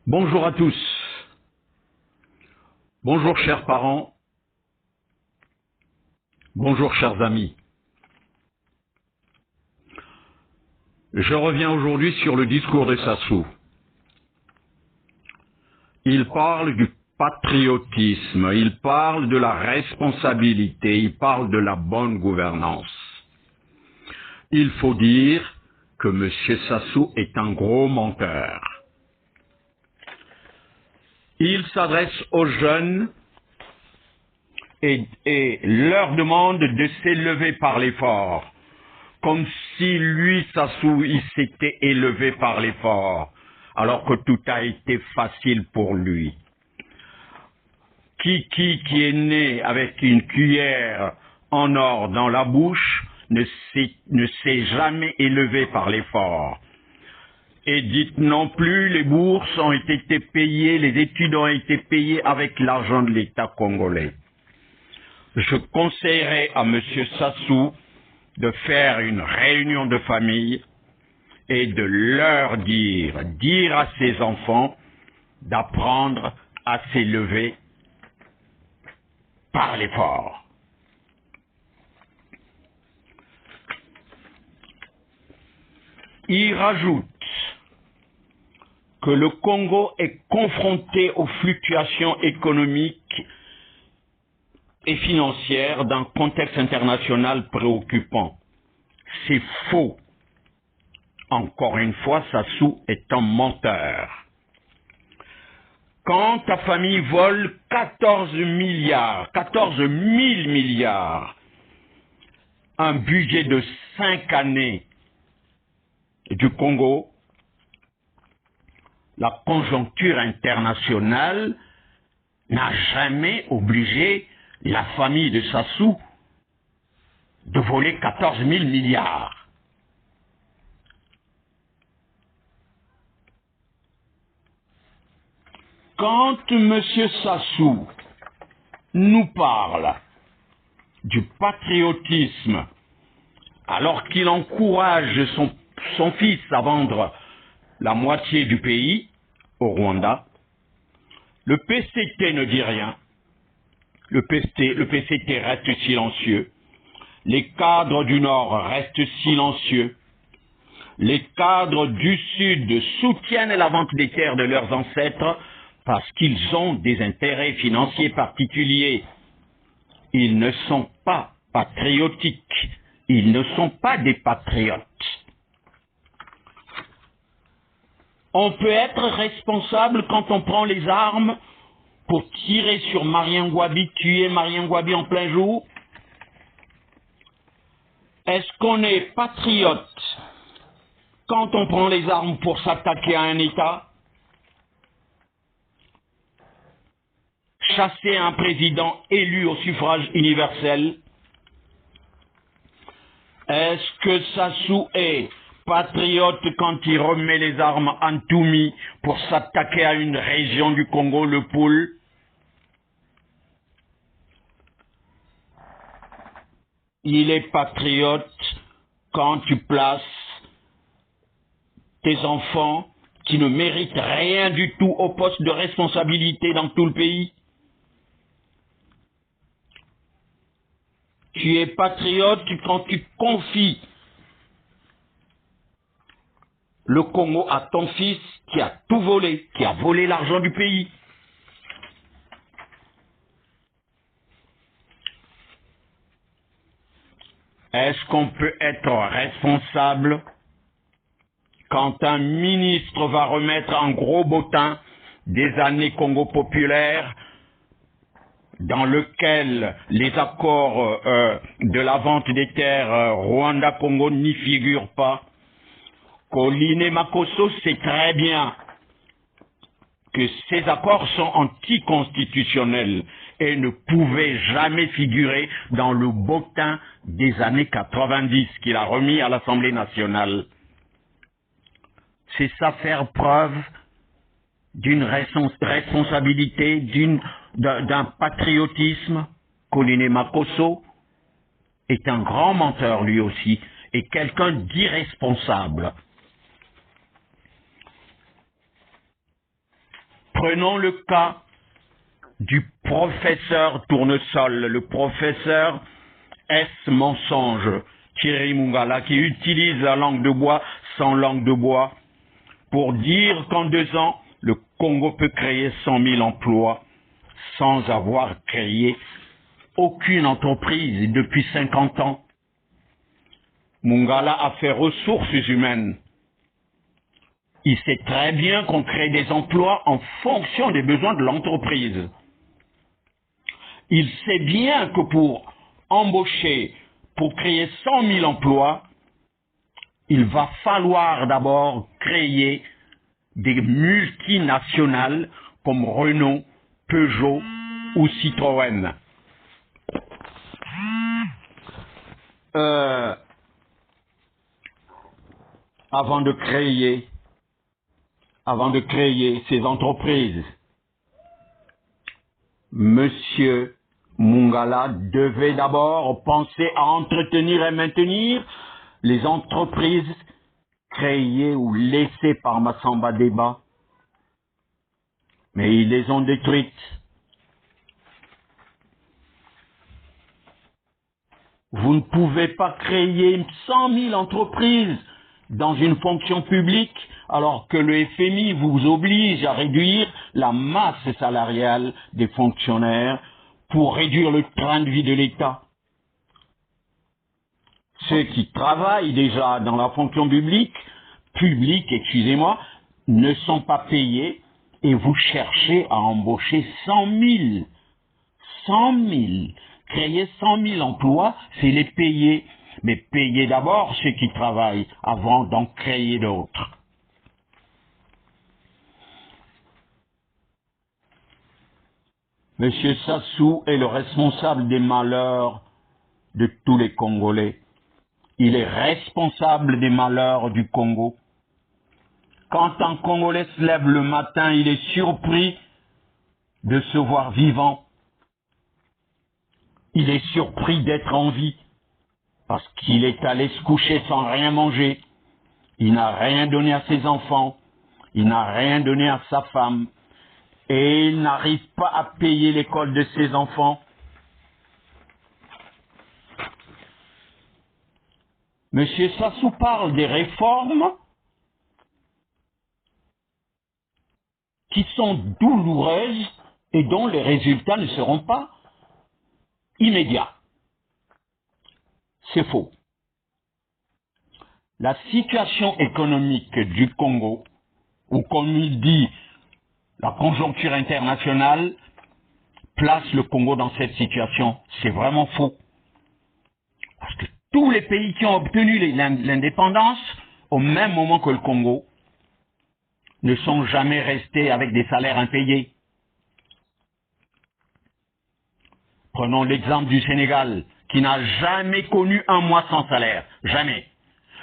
Bonjour à tous. Bonjour chers parents. Bonjour chers amis. Je reviens aujourd'hui sur le discours de Sassou. Il parle du patriotisme, il parle de la responsabilité, il parle de la bonne gouvernance. Il faut dire que M. Sassou est un gros menteur. Il s'adresse aux jeunes et leur demande de s'élever par l'effort, comme si lui, Sassou, il s'était élevé par l'effort, alors que tout a été facile pour lui. Qui est né avec une cuillère en or dans la bouche ne s'est jamais élevé par l'effort. Et dites non plus, les bourses ont été payées, les études ont été payées avec l'argent de l'État congolais. Je conseillerais à M. Sassou de faire une réunion de famille et de leur dire à ses enfants d'apprendre à s'élever par l'effort. Il rajoute que le Congo est confronté aux fluctuations économiques et financières d'un contexte international préoccupant. C'est faux. Encore une fois, Sassou est un menteur. Quand ta famille vole 14 000 milliards, un budget de 5 années du Congo, la conjoncture internationale n'a jamais obligé la famille de Sassou de voler 14 000 milliards. Quand M. Sassou nous parle du patriotisme, alors qu'il encourage son fils à vendre la moitié du pays au Rwanda, le PCT ne dit rien. Le PCT reste silencieux. Les cadres du Nord restent silencieux. Les cadres du Sud soutiennent la vente des terres de leurs ancêtres parce qu'ils ont des intérêts financiers particuliers. Ils ne sont pas patriotiques. Ils ne sont pas des patriotes. On peut être responsable quand on prend les armes pour tirer sur Marien Ngouabi, tuer Marien Ngouabi en plein jour. Est-ce qu'on est patriote quand on prend les armes pour s'attaquer à un État? Chasser un président élu au suffrage universel? Est-ce que Sassou est patriote quand il remet les armes en Toumi pour s'attaquer à une région du Congo, le Poul? Il est patriote quand tu places tes enfants qui ne méritent rien du tout au poste de responsabilité dans tout le pays. Tu es patriote quand tu confies le Congo à ton fils qui a tout volé, qui a volé l'argent du pays. Est-ce qu'on peut être responsable quand un ministre va remettre en gros bottin des années Congo populaire dans lequel les accords de la vente des terres Rwanda-Congo n'y figurent pas? Colline Makosso sait très bien que ces accords sont anticonstitutionnels et ne pouvaient jamais figurer dans le bottin des années 90 qu'il a remis à l'Assemblée nationale. C'est ça faire preuve d'une responsabilité, d'un patriotisme. Colline Makosso est un grand menteur lui aussi et quelqu'un d'irresponsable. Prenons le cas du professeur Tournesol, le professeur S. Mensonge, Thierry Mungala, qui utilise la langue de bois sans langue de bois pour dire qu'en 2 ans, le Congo peut créer 100 000 emplois sans avoir créé aucune entreprise depuis 50 ans. Mungala a fait ressources humaines. Il sait très bien qu'on crée des emplois en fonction des besoins de l'entreprise. Il sait bien que pour embaucher, pour créer 100 000 emplois, il va falloir d'abord créer des multinationales comme Renault, Peugeot ou Citroën. Avant de créer ces entreprises, Monsieur Mungala devait d'abord penser à entretenir et maintenir les entreprises créées ou laissées par Massamba Deba. Mais ils les ont détruites. Vous ne pouvez pas créer 100 000 entreprises dans une fonction publique alors que le FMI vous oblige à réduire la masse salariale des fonctionnaires pour réduire le train de vie de l'État. Ceux qui travaillent déjà dans la fonction publique, ne sont pas payés et vous cherchez à embaucher 100 000. 100 000. Créer 100 000 emplois, c'est les payer. Mais payer d'abord ceux qui travaillent avant d'en créer d'autres. Monsieur Sassou est le responsable des malheurs de tous les Congolais. Il est responsable des malheurs du Congo. Quand un Congolais se lève le matin, il est surpris de se voir vivant. Il est surpris d'être en vie parce qu'il est allé se coucher sans rien manger. Il n'a rien donné à ses enfants. Il n'a rien donné à sa femme. Et il n'arrive pas à payer l'école de ses enfants. Monsieur Sassou parle des réformes qui sont douloureuses et dont les résultats ne seront pas immédiats. C'est faux. La situation économique du Congo, ou comme il dit, la conjoncture internationale, place le Congo dans cette situation. C'est vraiment faux. Parce que tous les pays qui ont obtenu l'indépendance, au même moment que le Congo, ne sont jamais restés avec des salaires impayés. Prenons l'exemple du Sénégal, qui n'a jamais connu un mois sans salaire. Jamais.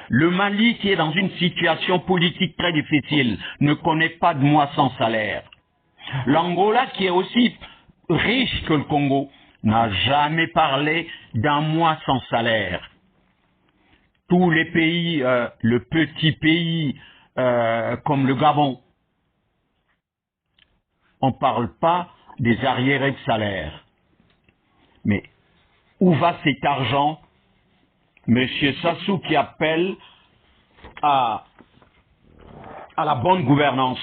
Le Mali, qui est dans une situation politique très difficile, ne connaît pas de mois sans salaire. L'Angola, qui est aussi riche que le Congo, n'a jamais parlé d'un mois sans salaire. Tous les pays, le petit pays comme le Gabon, on ne parle pas des arriérés de salaire. Mais où va cet argent? Monsieur Sassou qui appelle à la bonne gouvernance.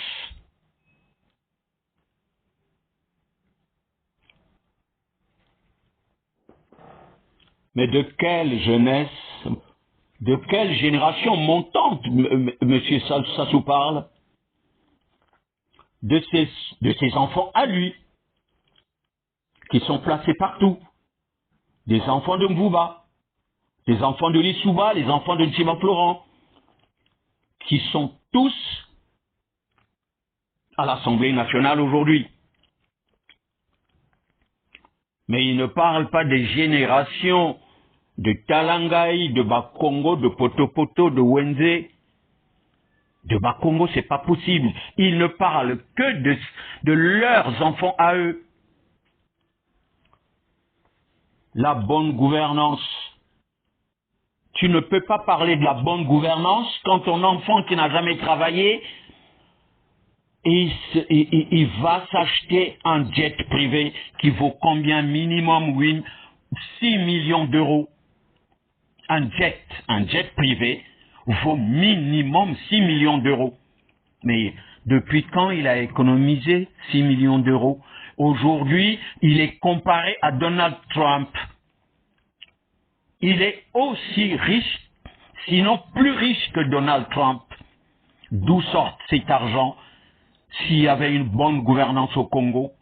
Mais de quelle jeunesse, de quelle génération montante monsieur Sassou parle? De ses enfants à lui, qui sont placés partout. Des enfants de Mvouba, des enfants de Lissouba, les enfants de Ntima Florent, qui sont tous à l'Assemblée nationale aujourd'hui. Mais il ne parle pas des générations de Talangaï, de Bakongo, de Potopoto, de Wenze. De Bakongo, c'est pas possible. Il ne parle que de leurs enfants à eux. La bonne gouvernance. Tu ne peux pas parler de la bonne gouvernance quand ton enfant qui n'a jamais travaillé et il va s'acheter un jet privé qui vaut combien minimum? Oui, 6 millions d'euros. Un jet privé vaut minimum 6 millions d'euros. Mais depuis quand il a économisé 6 millions d'euros? Aujourd'hui, il est comparé à Donald Trump. Il est aussi riche, sinon plus riche que Donald Trump. D'où sort cet argent s'il y avait une bonne gouvernance au Congo?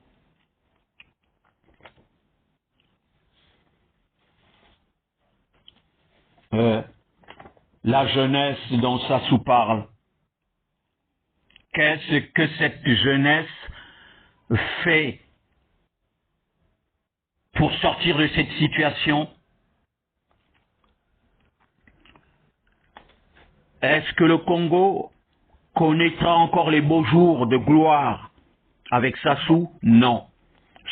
La jeunesse dont Sassou parle, qu'est-ce que cette jeunesse fait pour sortir de cette situation? Est-ce que le Congo connaîtra encore les beaux jours de gloire avec Sassou? Non.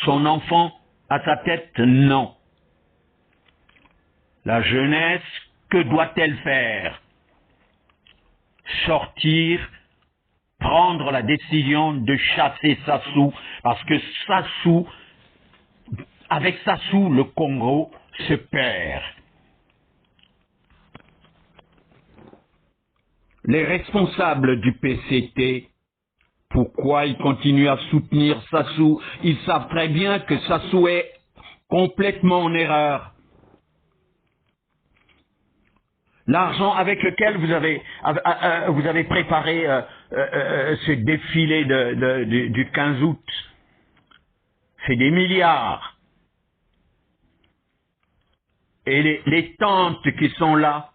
Son enfant à sa tête? Non. La jeunesse, que doit-elle faire? Sortir, prendre la décision de chasser Sassou, parce que Sassou, avec Sassou, le Congo se perd. Les responsables du PCT, pourquoi ils continuent à soutenir Sassou? Ils savent très bien que Sassou est complètement en erreur. L'argent avec lequel vous avez préparé ce défilé du 15 août, c'est des milliards. Et les tantes qui sont là,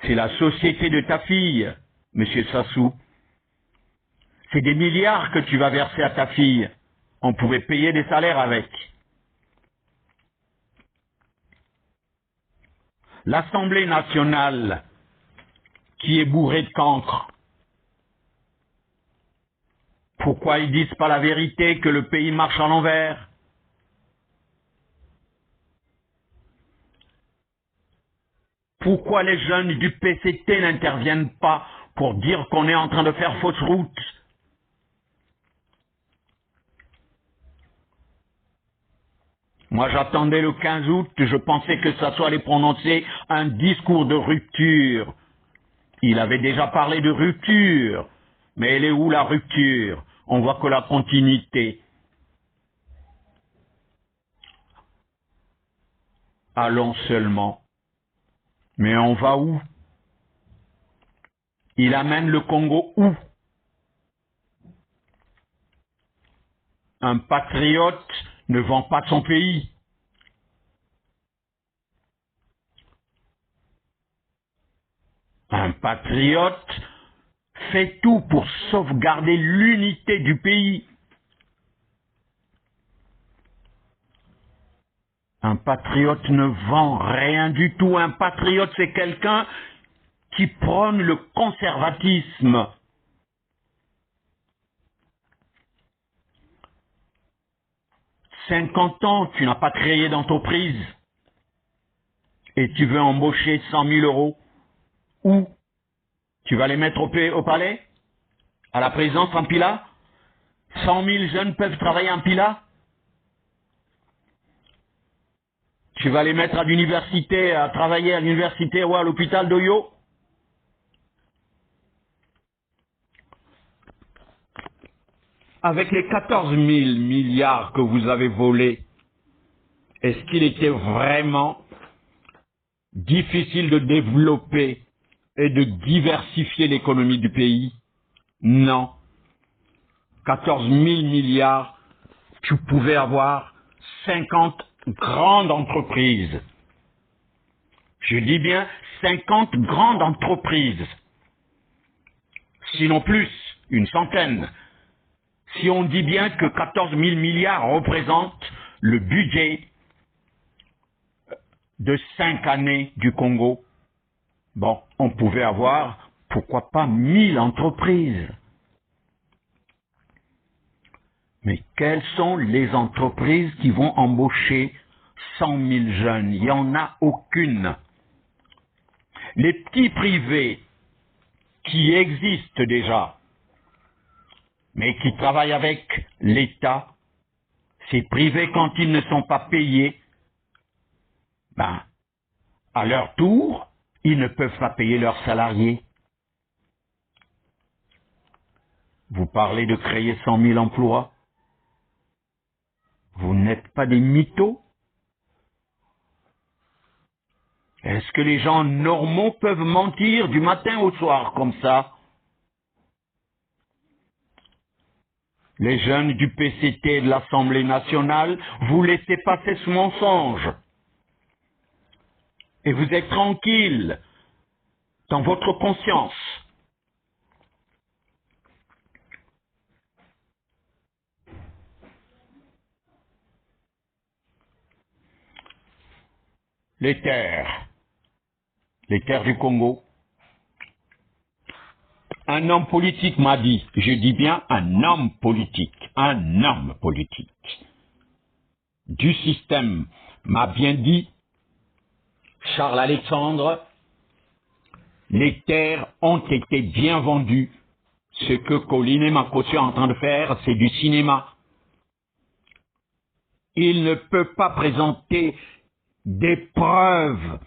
c'est la société de ta fille, Monsieur Sassou. C'est des milliards que tu vas verser à ta fille. On pouvait payer des salaires avec. L'Assemblée nationale, qui est bourrée de cancre, pourquoi ils disent pas la vérité, que le pays marche à l'envers? Pourquoi les jeunes du PCT n'interviennent pas pour dire qu'on est en train de faire fausse route? Moi, j'attendais le 15 août, je pensais que Sassou allait prononcer un discours de rupture. Il avait déjà parlé de rupture. Mais elle est où la rupture? On voit que la continuité. Allons seulement. Mais on va où? Il amène le Congo où? Un patriote ne vend pas son pays. Un patriote fait tout pour sauvegarder l'unité du pays. Un patriote ne vend rien du tout. Un patriote, c'est quelqu'un qui prône le conservatisme. « 50 ans, tu n'as pas créé d'entreprise et tu veux embaucher 100 000 euros. Où? Tu vas les mettre au palais? À la présidence en Pila? 100 000 jeunes peuvent travailler en Pila? Tu vas les mettre à l'université, à travailler à l'université ou à l'hôpital d'Oyo? Avec les 14 000 milliards que vous avez volés, est-ce qu'il était vraiment difficile de développer et de diversifier l'économie du pays? Non. 14 000 milliards, tu pouvais avoir 50 grandes entreprises. Je dis bien 50 grandes entreprises. Sinon plus, une centaine. Si on dit bien que 14 000 milliards représentent le budget de 5 années du Congo, bon, on pouvait avoir, pourquoi pas, 1000 entreprises. Mais quelles sont les entreprises qui vont embaucher 100 000 jeunes? Il n'y en a aucune. Les petits privés qui existent déjà, mais qui travaillent avec l'État, ces privés, quand ils ne sont pas payés, ben, à leur tour, ils ne peuvent pas payer leurs salariés. Vous parlez de créer 100 000 emplois. Vous n'êtes pas des mythos? Est-ce que les gens normaux peuvent mentir du matin au soir comme ça? Les jeunes du PCT et de l'Assemblée nationale, vous laissez passer ce mensonge. Et vous êtes tranquille dans votre conscience. Les terres du Congo. Un homme politique m'a dit, je dis bien un homme politique du système m'a bien dit, Charles Alexandre, les terres ont été bien vendues. Ce que Colline et Makosso est en train de faire, c'est du cinéma. Il ne peut pas présenter des preuves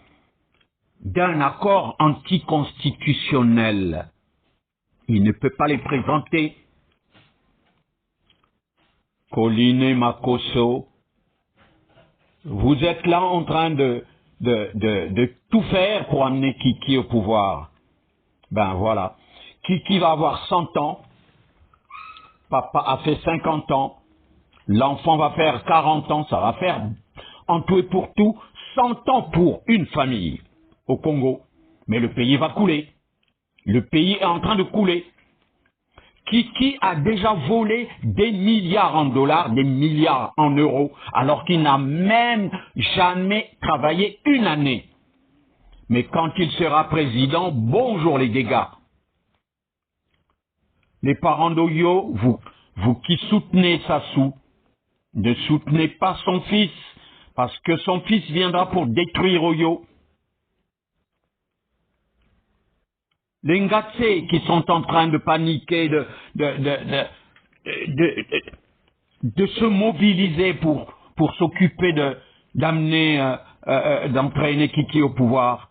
d'un accord anticonstitutionnel. Il ne peut pas les présenter. Colline et Makosso, vous êtes là en train de tout faire pour amener Kiki au pouvoir. Ben voilà. Kiki va avoir 100 ans, papa a fait 50 ans, l'enfant va faire 40 ans, ça va faire en tout et pour tout 100 ans pour une famille au Congo. Mais le pays va couler. Le pays est en train de couler. Kiki a déjà volé des milliards en dollars, des milliards en euros, alors qu'il n'a même jamais travaillé une année. Mais quand il sera président, bonjour les dégâts. Les parents d'Oyo, vous qui soutenez Sassou, ne soutenez pas son fils, parce que son fils viendra pour détruire Oyo. Les Ngatsé qui sont en train de paniquer, de se mobiliser pour s'occuper d'entraîner Kiki au pouvoir.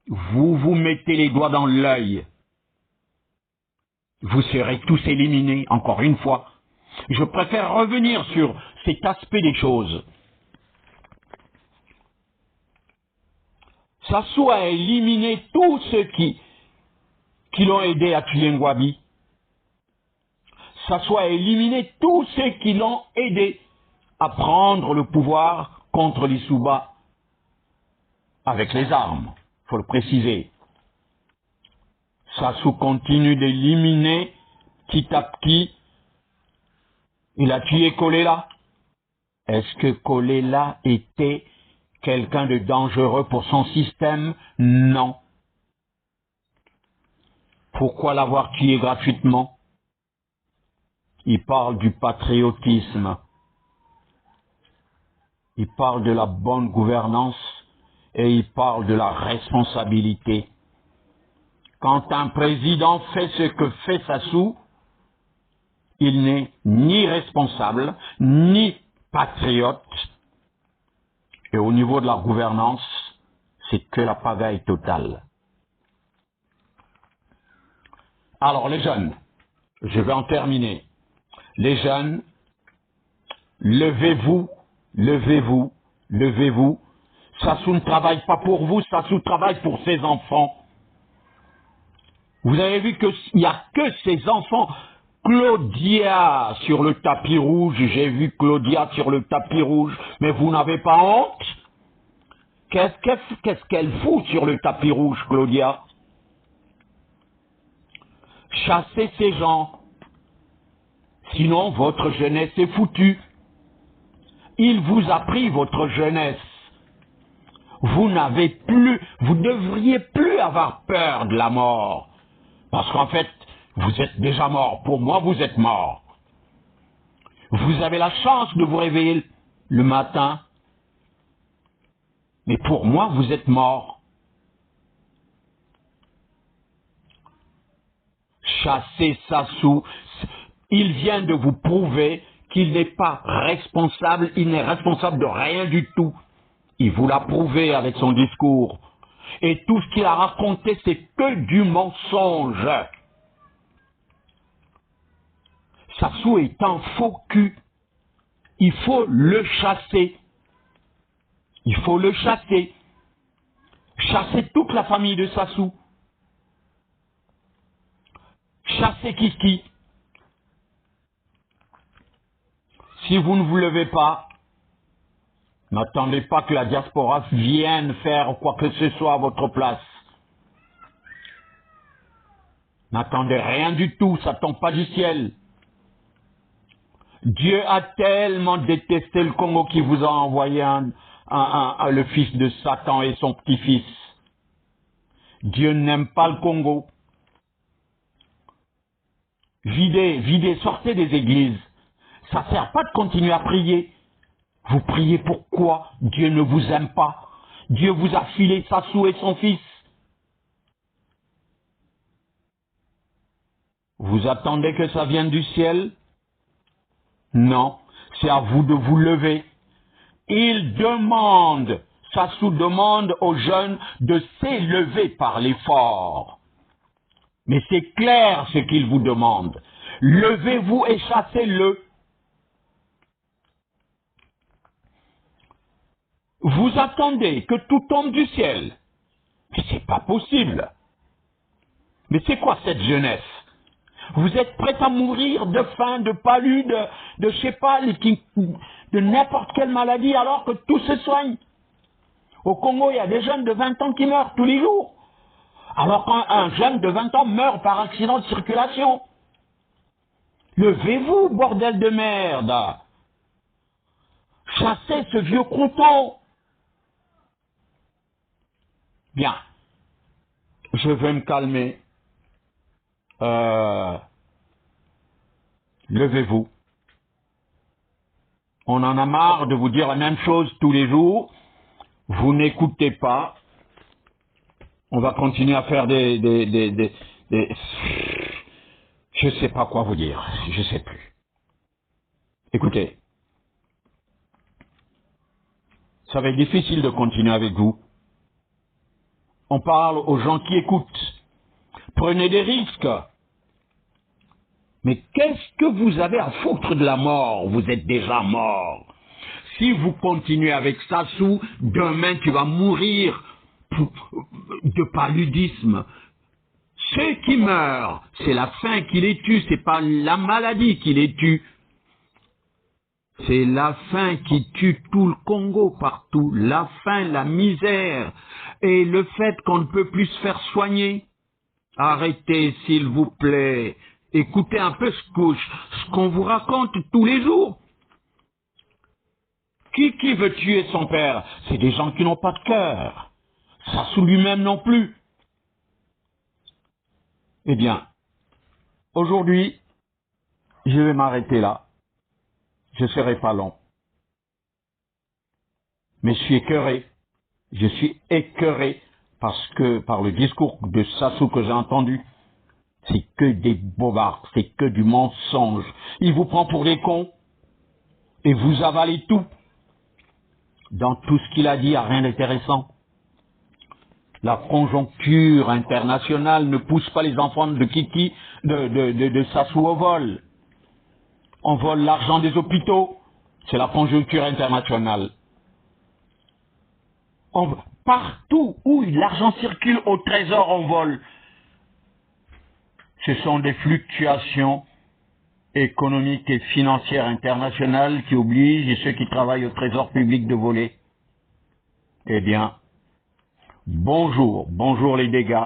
Vous vous mettez les doigts dans l'œil. Vous serez tous éliminés, encore une fois. Je préfère revenir sur cet aspect des choses. Sassou a éliminé tous ceux qui l'ont aidé à tuer Ngwabi. Sassou a éliminé tous ceux qui l'ont aidé à prendre le pouvoir contre les Souba avec les armes, il faut le préciser. Sassou continue d'éliminer petit à petit. Il a tué Kolela. Est-ce que Kolela était quelqu'un de dangereux pour son système? Non. Pourquoi l'avoir tué gratuitement? Il parle du patriotisme. Il parle de la bonne gouvernance et il parle de la responsabilité. Quand un président fait ce que fait Sassou, il n'est ni responsable, ni patriote. Et au niveau de la gouvernance, c'est que la pagaille totale. Alors les jeunes, je vais en terminer. Les jeunes, levez-vous, levez-vous, levez-vous. Sassou ne travaille pas pour vous, Sassou travaille pour ses enfants. Vous avez vu qu'il n'y a que ses enfants. Claudia sur le tapis rouge, j'ai vu Claudia sur le tapis rouge, mais vous n'avez pas honte? Qu'est-ce qu'elle fout sur le tapis rouge, Claudia? Chassez ces gens. Sinon, votre jeunesse est foutue. Il vous a pris votre jeunesse. Vous n'avez plus, vous devriez plus avoir peur de la mort. Parce qu'en fait, vous êtes déjà mort. Pour moi, vous êtes mort. Vous avez la chance de vous réveiller le matin. Mais pour moi, vous êtes mort. Chassez Sassou. Il vient de vous prouver qu'il n'est pas responsable, il n'est responsable de rien du tout. Il vous l'a prouvé avec son discours. Et tout ce qu'il a raconté, c'est que du mensonge. Sassou est un faux cul. Il faut le chasser. Il faut le chasser. Chasser toute la famille de Sassou. Chasser Kiki. Si vous ne vous levez pas, n'attendez pas que la diaspora vienne faire quoi que ce soit à votre place. N'attendez rien du tout, ça ne tombe pas du ciel. Dieu a tellement détesté le Congo qu'il vous a envoyé le fils de Satan et son petit-fils. Dieu n'aime pas le Congo. Videz, sortez des églises. Ça ne sert pas de continuer à prier. Vous priez pourquoi? Dieu ne vous aime pas. Dieu vous a filé Sassou et son fils. Vous attendez que ça vienne du ciel? Non, c'est à vous de vous lever. Il demande, Sassou demande aux jeunes de s'élever par l'effort. Mais c'est clair ce qu'il vous demande. Levez-vous et chassez-le. Vous attendez que tout tombe du ciel. Mais c'est pas possible. Mais c'est quoi cette jeunesse? Vous êtes prêts à mourir de faim, de palu, de je sais pas, de n'importe quelle maladie alors que tout se soigne. Au Congo, il y a des jeunes de 20 ans qui meurent tous les jours. Alors qu'un jeune de 20 ans meurt par accident de circulation. Levez-vous, bordel de merde. Chassez ce vieux crouton. Bien. Je vais me calmer. Levez-vous. On en a marre de vous dire la même chose tous les jours. Vous n'écoutez pas. On va continuer à faire je sais pas quoi vous dire. Je sais plus. Écoutez. Ça va être difficile de continuer avec vous. On parle aux gens qui écoutent. Prenez des risques. Mais qu'est-ce que vous avez à foutre de la mort? Vous êtes déjà mort. Si vous continuez avec Sassou, demain tu vas mourir de paludisme. Ceux qui meurent, c'est la faim qui les tue, c'est pas la maladie qui les tue. C'est la faim qui tue tout le Congo partout. La faim, la misère et le fait qu'on ne peut plus se faire soigner. Arrêtez, s'il vous plaît. Écoutez un peu ce qu'on vous raconte tous les jours. Qui veut tuer son père? C'est des gens qui n'ont pas de cœur. Sassou lui-même non plus. Eh bien, aujourd'hui, je vais m'arrêter là. Je ne serai pas long. Mais je suis écœuré. Je suis écœuré par le discours de Sassou que j'ai entendu. C'est que des bobards, c'est que du mensonge. Il vous prend pour des cons et vous avalez tout. Dans tout ce qu'il a dit, il n'y a rien d'intéressant. La conjoncture internationale ne pousse pas les enfants de Kiki, de Sassou au vol. On vole l'argent des hôpitaux. C'est la conjoncture internationale. Partout où l'argent circule au trésor, on vole. Ce sont des fluctuations économiques et financières internationales qui obligent ceux qui travaillent au trésor public de voler. Eh bien, bonjour les dégâts,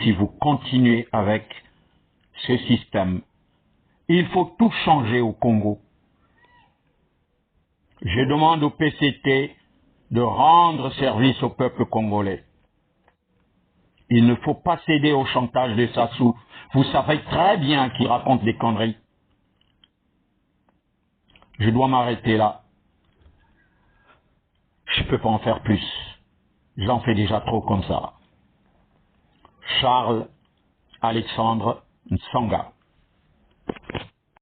si vous continuez avec ce système. Il faut tout changer au Congo. Je demande au PCT de rendre service au peuple congolais. Il ne faut pas céder au chantage de Sassou. Vous savez très bien qu'il raconte des conneries. Je dois m'arrêter là. Je ne peux pas en faire plus. J'en fais déjà trop comme ça. Charles Alexandre Nsonga.